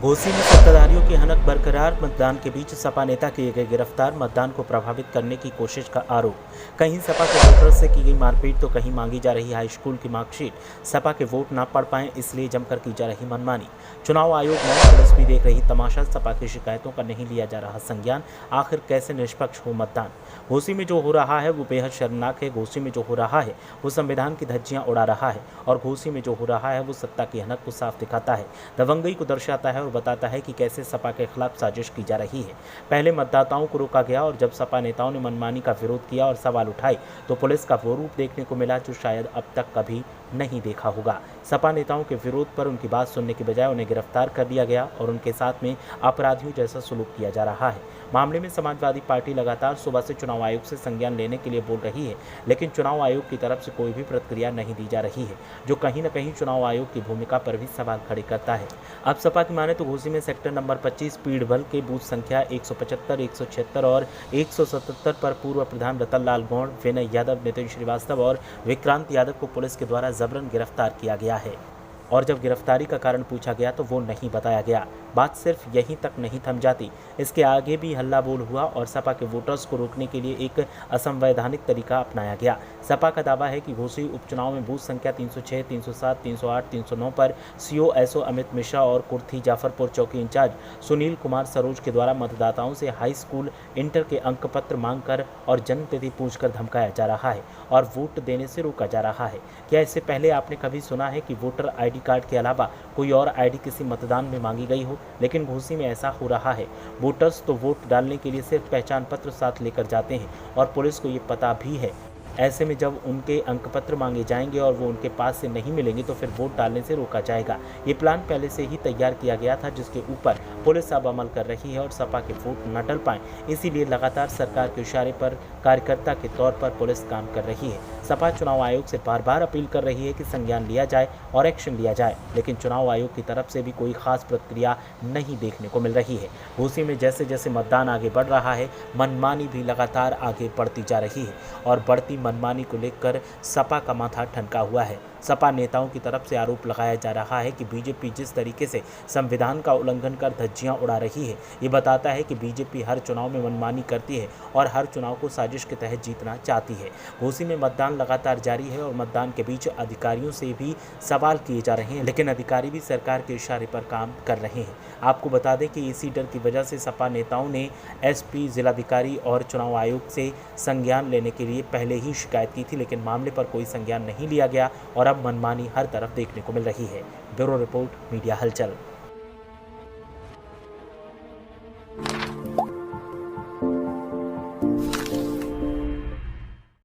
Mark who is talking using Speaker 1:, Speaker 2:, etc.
Speaker 1: घोसी में सत्ताधारियों की हनक बरकरार, मतदान के बीच सपा नेता किए गए गिरफ्तार, मतदान को प्रभावित करने की कोशिश का आरोप। कहीं सपा के वोटर्स से की गई मारपीट तो कहीं मांगी जा रही हाई स्कूल की मार्कशीट। सपा के वोट ना पढ़ पाएं इसलिए जमकर की जा रही मनमानी। चुनाव आयोग में पुलिस भी देख रही तमाशा, सपा की शिकायतों का नहीं लिया जा रहा संज्ञान। आखिर कैसे निष्पक्ष हो मतदान। घोसी में जो हो रहा है वो बेहद शर्मनाक है। घोसी में जो हो रहा है वो संविधान की धज्जियां उड़ा रहा है और घोसी में जो हो रहा है वो सत्ता की हनक को साफ दिखाता है, दबंगई को दर्शाता है और बताता है कि कैसे सपा के खिलाफ साजिश की जा रही है। पहले मतदाताओं को रोका गया और जब सपा नेताओं ने मनमानी का विरोध किया और सवाल उठाए तो पुलिस का वो रूप देखने को मिला जो शायद अब तक कभी नहीं देखा होगा। सपा नेताओं के विरोध पर उनकी बात सुनने के बजाय उन्हें गिरफ्तार कर लिया गया और उनके साथ में अपराधियों जैसा सलूक किया जा रहा है। मामले में समाजवादी पार्टी लगातार सुबह से चुनाव आयोग से संज्ञान लेने के लिए बोल रही है, लेकिन चुनाव आयोग की तरफ से कोई भी प्रतिक्रिया नहीं दी जा रही है, जो कहीं न कहीं चुनाव आयोग की भूमिका पर भी सवाल खड़े करता है। अब सपा की माने तो घोसी में सेक्टर नंबर 25 पीड़भल के बूथ संख्या 175, 176 और 177 पर पूर्व प्रधान रतन लाल गौड़, विनय यादव, नितिन श्रीवास्तव और विक्रांत यादव को पुलिस के द्वारा जबरन गिरफ्तार किया गया है और जब गिरफ्तारी का कारण पूछा गया तो वो नहीं बताया गया। बात सिर्फ यहीं तक नहीं थम जाती, इसके आगे भी हल्ला बोल हुआ और सपा के वोटर्स को रोकने के लिए एक असंवैधानिक तरीका अपनाया गया। सपा का दावा है कि घोसी उपचुनाव में बूथ संख्या 306, 307, 308, 309 पर सीओ एसओ अमित मिश्रा और कुर्थी जाफरपुर चौकी इंचार्ज सुनील कुमार सरोज के द्वारा मतदाताओं से हाई स्कूल, इंटर के अंक पत्र मांगकर और जन्मतिथि पूछकर धमकाया जा रहा है और वोट देने से रोका जा रहा है। क्या इससे पहले आपने कभी सुना है कि वोटर ID कार्ड के अलावा कोई और ID किसी मतदान में मांगी गई हो? लेकिन घोसी में ऐसा हो रहा है। वोटर्स तो वोट डालने के लिए सिर्फ पहचान पत्र साथ लेकर जाते हैं और पुलिस को ये पता भी है। ऐसे में जब उनके अंकपत्र मांगे जाएंगे और वो उनके पास से नहीं मिलेंगे तो फिर वोट डालने से रोका जाएगा। ये प्लान पहले से ही तैयार किया गया था, जिसके ऊपर पुलिस अब अमल कर रही है और सपा के वोट न डल पाएं, इसीलिए लगातार सरकार के इशारे पर कार्यकर्ता के तौर पर पुलिस काम कर रही है। सपा चुनाव आयोग से बार बार अपील कर रही है कि संज्ञान लिया जाए और एक्शन लिया जाए, लेकिन चुनाव आयोग की तरफ से भी कोई खास प्रतिक्रिया नहीं देखने को मिल रही है। घोसी में जैसे जैसे मतदान आगे बढ़ रहा है, मनमानी भी लगातार आगे बढ़ती जा रही है और बढ़ती मनमानी को लेकर सपा का माथा ठनका हुआ है। सपा नेताओं की तरफ से आरोप लगाया जा रहा है कि बीजेपी जिस तरीके से संविधान का उल्लंघन कर धज्जियां उड़ा रही है, ये बताता है कि बीजेपी हर चुनाव में मनमानी करती है और हर चुनाव को साजिश के तहत जीतना चाहती है। घोसी में मतदान लगातार जारी है और मतदान के बीच अधिकारियों से भी सवाल किए जा रहे हैं, लेकिन अधिकारी भी सरकार के इशारे पर काम कर रहे हैं। आपको बता दें कि इसी डर की वजह से सपा नेताओं ने SP, जिलाधिकारी और चुनाव आयोग से संज्ञान लेने के लिए पहले ही शिकायत की थी, लेकिन मामले पर कोई संज्ञान नहीं लिया गया और अब मनमानी हर तरफ देखने को मिल रही है। ब्यूरो रिपोर्ट, मीडिया हलचल।